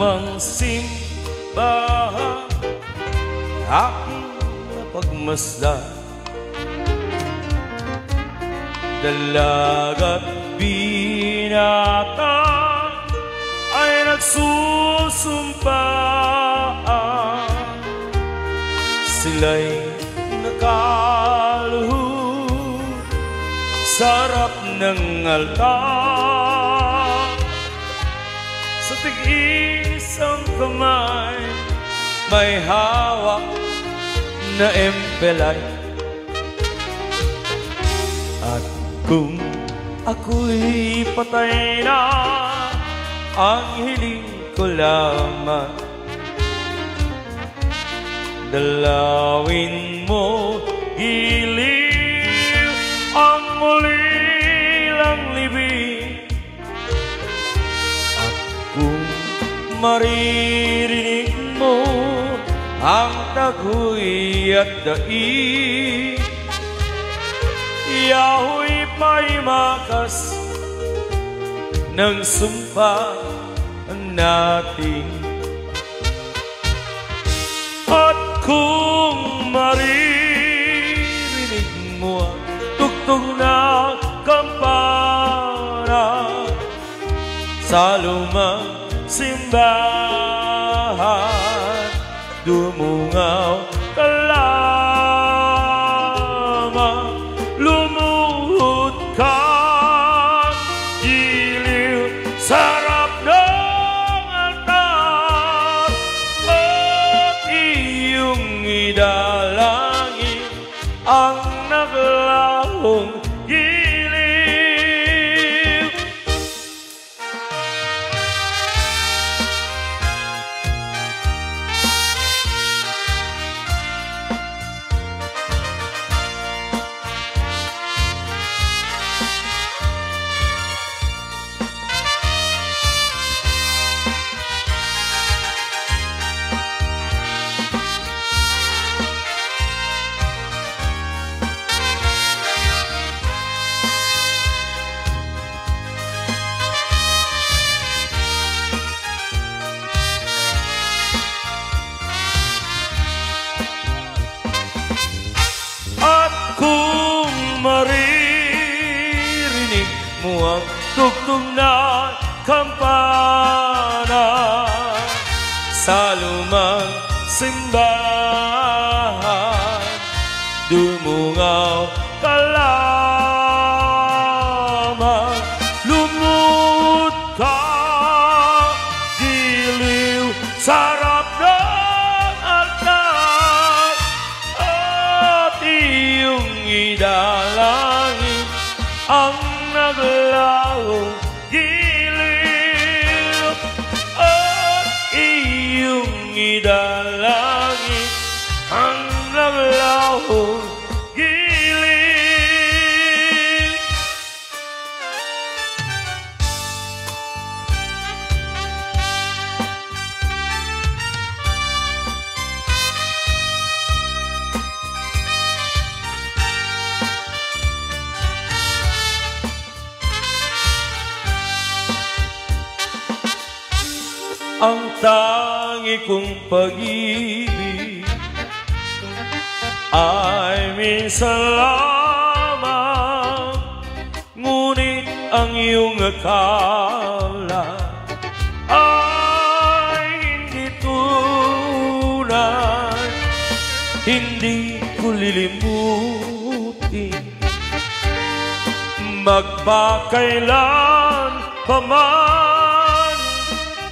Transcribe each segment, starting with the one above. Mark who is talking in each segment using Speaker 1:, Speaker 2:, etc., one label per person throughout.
Speaker 1: mang simbahan aking napagmasdan. Dalagat binata ay nagsusumpaan, sila'y nakaluhod sa harap ng altar. Sa tig-isang kamay may hawak na empelay, at kung ako'y patay na, ang hiling ko lamang dalawin mo giliw ang ulilang libing. At kung maririnig mo ang taguy at daig, yahoy paimakas ng sumpa natin. At kung maririnig mo ang tugtog na kampana sa lumang simbahan, dumungaw ka lamang, lumuhod ka giliw sa harap ng altar, at iyong idalangin ang naglahong giliw. Maririnig mo ang tugtog na kampana sa lumang simbahan, dumungaw ka lamang, lumuhod ka giliw sa harap ng altar, at iyong idalangin ang naglahong giliw, at iyong idalangin ang naglahong giliw. Ang tangi kong pag-ibig ay minsan lamang, ngunit ang iyong akala ay hindi tunay. Hindi ko lilimutin magpakailan pa man,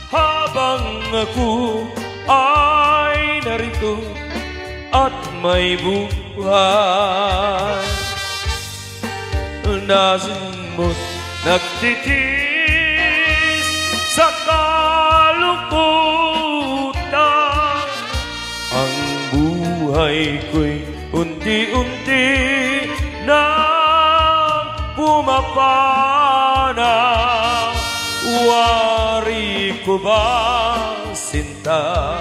Speaker 1: habang ako ay narito at may buhay. Nasimot nagtitis sa kalungkutan, ang buhay ko'y unti-unti na pumapanaw. Wari ko ba, sinta,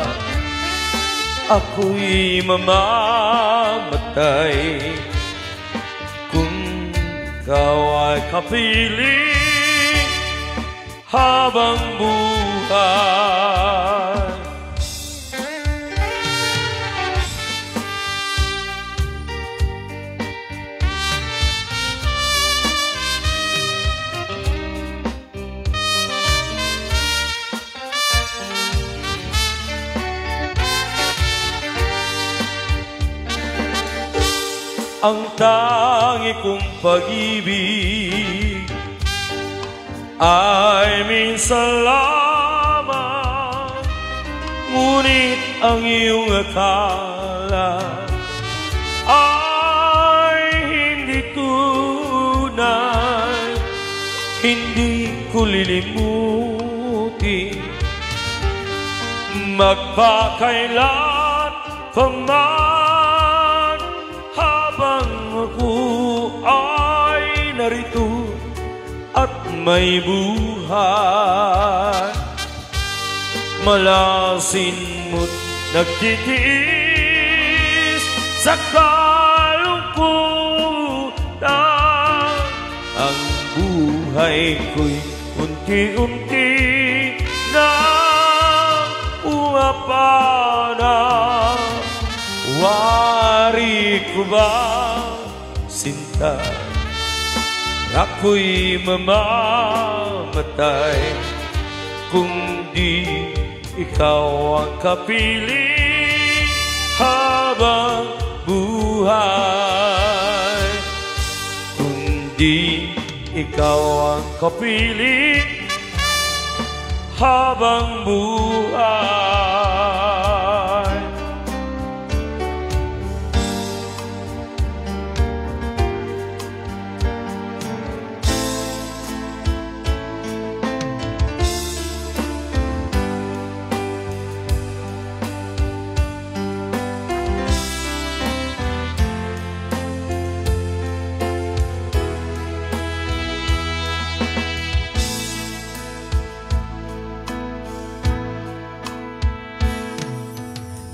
Speaker 1: ako'y mamamatay kung ikaw ay kapiling habang buhay. ang tangi kong pag-ibig ay minsan lamang, ngunit ang iyong akala ay hindi tunay. Hindi ko lilimutin magpakailan pa man, habang ako ay narito at may buhay. Malasin mo't nagtitiis sa kalungkutan. Ang buhay ko'y unti-unti na umapana. Wari ko ba, sinta, ako'y mamamatay kung di ikaw ang kapiling habang buhay. Kung di ikaw ang kapiling habang buhay.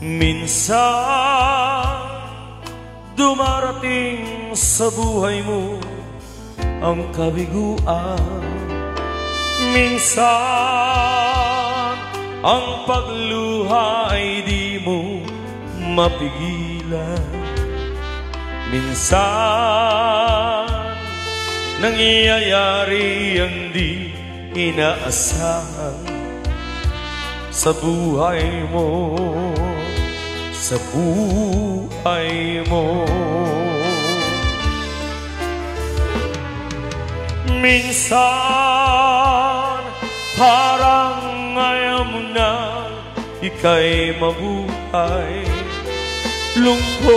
Speaker 1: Minsan dumarating sa buhay mo ang kabiguan. Minsan ang pagluha ay di mo mapigilan. Minsan nangyayari ang di inaasahan sa buhay mo, sa buhay mo. Minsan parang ayaw mo na ika'y mabuhay. Lungkot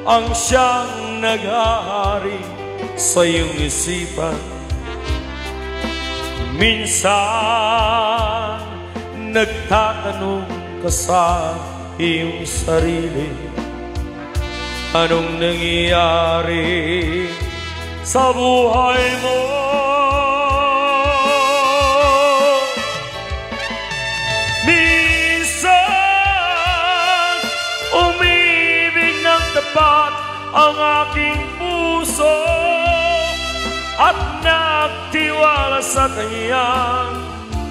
Speaker 1: ang siyang nag-ahari sa iyong isipan. Minsan nagtatanong ka sa iyong sarili, anong nangyayari sa buhay mo? Minsan umibig ng tapat ang aking puso at nagtiwala sa kanyang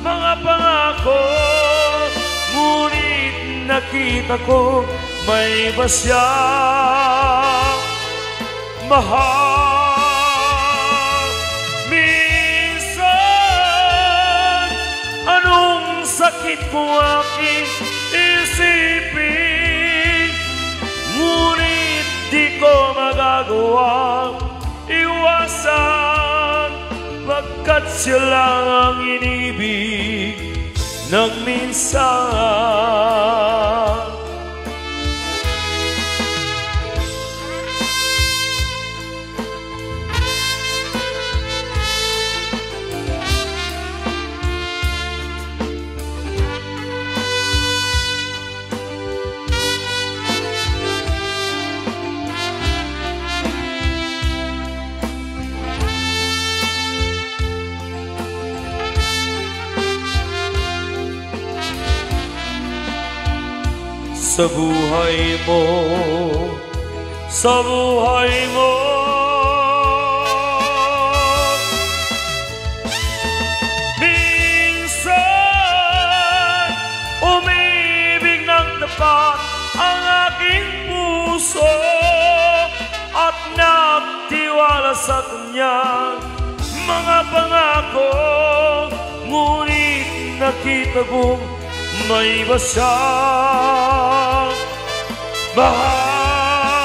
Speaker 1: mga pangako. Ngunit nakita ko may iba siyang mahal. Minsan anong sakit ko aking isipin, ngunit di ko magagawa iwasan, pagkat siya lang ang inibig ng minsan. Sa buhay mo, sa buhay mo, minsan umibig ng tapat ang aking puso at nagtiwala sa kanyang mga pangako. Ngunit nakita kong may iba siyang mahal.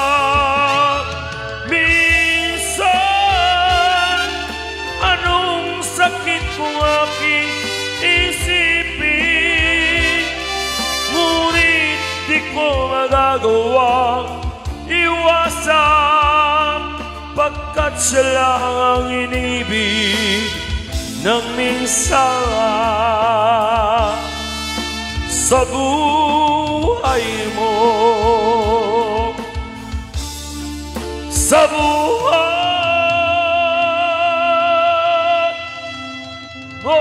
Speaker 1: At siya lang ang inibig ng minsan sa buhay mo, sa buhay mo.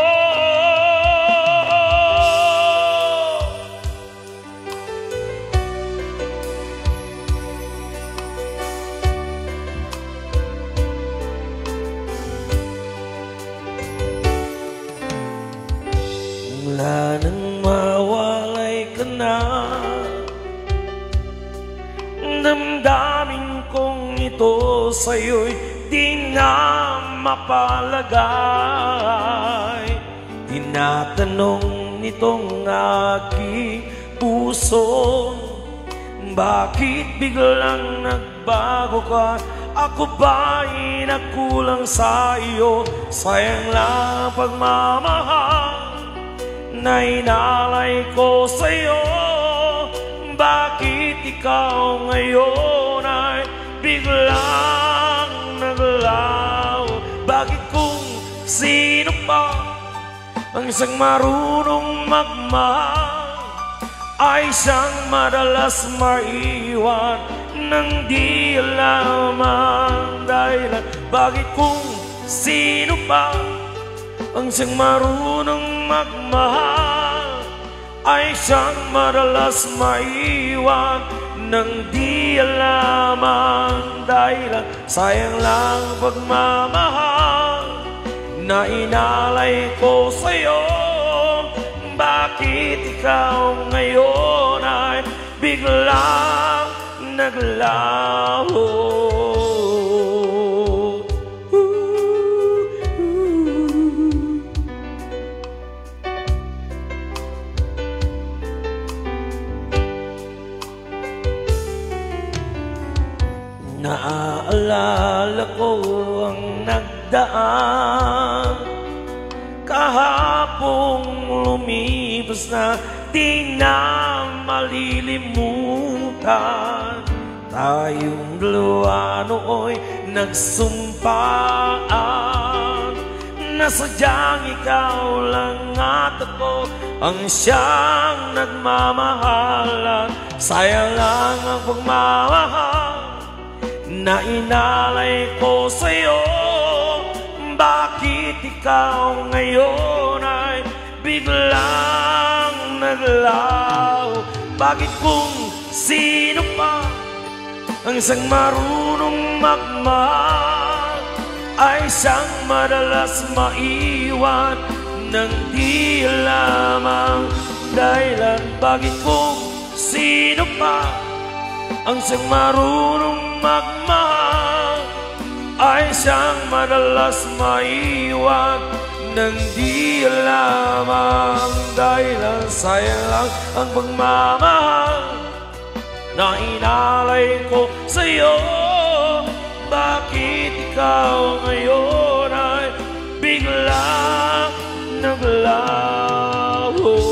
Speaker 1: Mula nang mawalay ka na, damdamin kong ito sa'yo'y di na mapalagay. Tinatanong nitong aking puso, bakit biglang nagbago ka? Ako ba'y nagkulang sa iyo? Sayang lang pagmamahal na inalay ko sa'yo. Bakit ikaw ngayon ay biglang naglaho? Bakit kung sino pa ang isang marunong magmahal ay siyang madalas maiwan nang di alam ang dahilan? Bakit kung sino pa ang isang marunong magmahal ay siyang madalas maiwan nang di alam ang dahilan? Sayang lang pagmamahal na inalay ko sa'yo. Bakit ikaw ngayon ay biglang naglaho? Naaalala ko ang nagdaan kahapong lumipas na di na malilimutan. Tayong dalawa nooy nagsumpaan na sadyang ikaw lang at ako ang siyang nagmamahalan. Sayang lang ang pagmamahal na inalay ko sa'yo. Bakit ikaw ngayon ay biglang naglaho? Bakit kung sino pa ang isang marunong magmahal ay siyang madalas maiwan nang di alam ang dahilan? Bakit kung sino pa ang isang marunong magmahal ay siyang madalas maiwan nang di alam ang dahilan? Sayang lang ang pagmamahal na inalay ko sa'yo. Bakit ikaw ngayon ay biglang naglaho?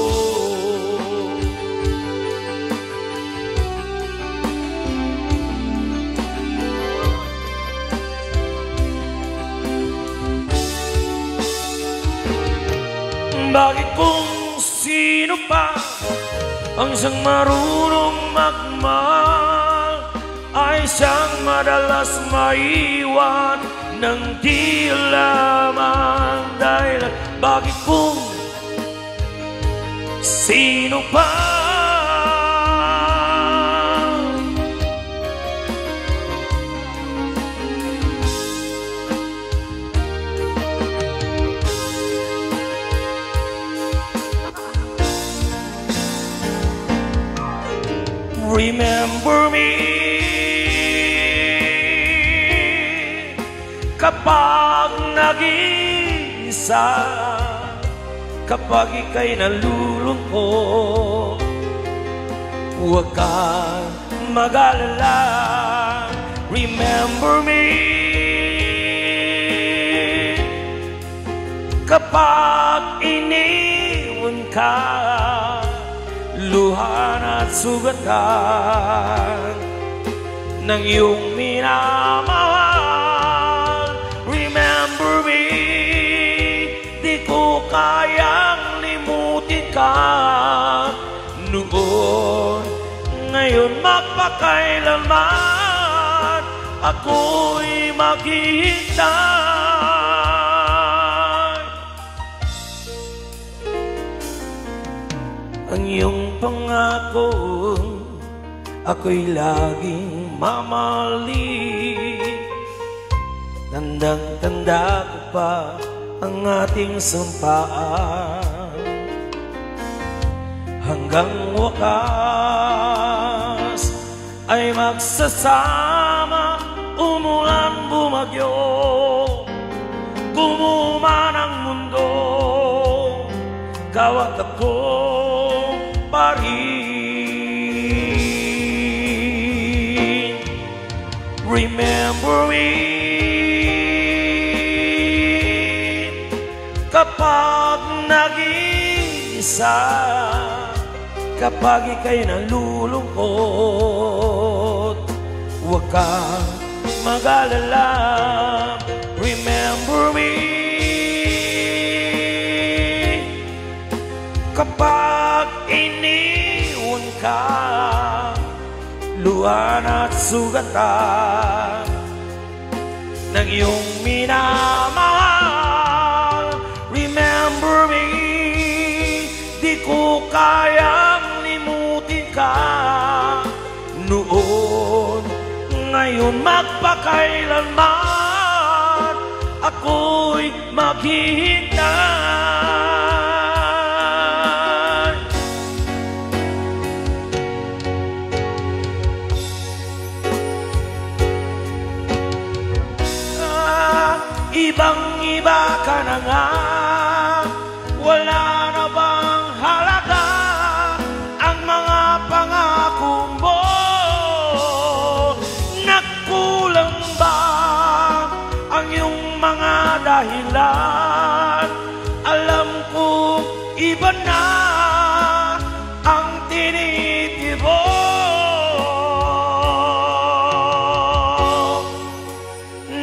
Speaker 1: Bakit kung sino pa ang isang marunong magmahal ay siyang madalas maiwan nang di alam ang dahilan? Bakit kung sino pa remember me kapag nag-iisa, kapag ika'y nalulungkot. Huwag kang mag-alala. Remember me kapag iniwan ka, luhan at sugatan ng iyong minamahal. nalimutin ka noon. Ngayon magpakailanman ako'y maghihintay. Ang iyong pangako, ako'y laging mamahalin. Tandang-tanda ko pa ang ating sampaan. Hanggang wakas ay magsasama, umulan bumagyo, gumuman ang mundo, kawat ako pa rin. Remember me kapag nag-iisa, kapag ika'y nalulungkot, huwag kang mag-alala. Remember me kapag iniwan ka, luhan at sugatan ng iyong minamahal. Remember me, di ko kayang limutin ka noon. Ngayon magpakailanman ako'y maghihintay. Ibang-iba ka na nga, wala na bang halaga ang mga pangako mo? Nagkulang ba ang iyong mga dahilan? Alam ko iba na ang tinitibok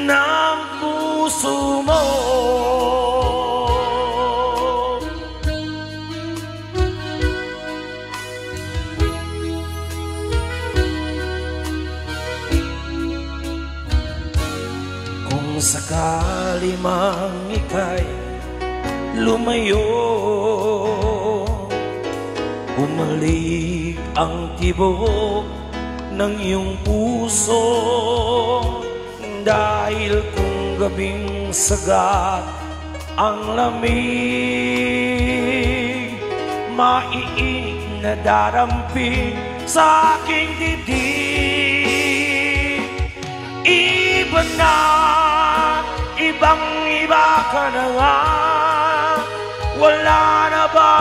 Speaker 1: ng puso mo. Kung sakali mang ika'y lumayo, bumalik ang tibok ng iyong puso. Dahil kung gabing sagat ang lamig, maiinit na daramping sa aking dibdib. Iba na, ibang-iba ka na nga, wala na ba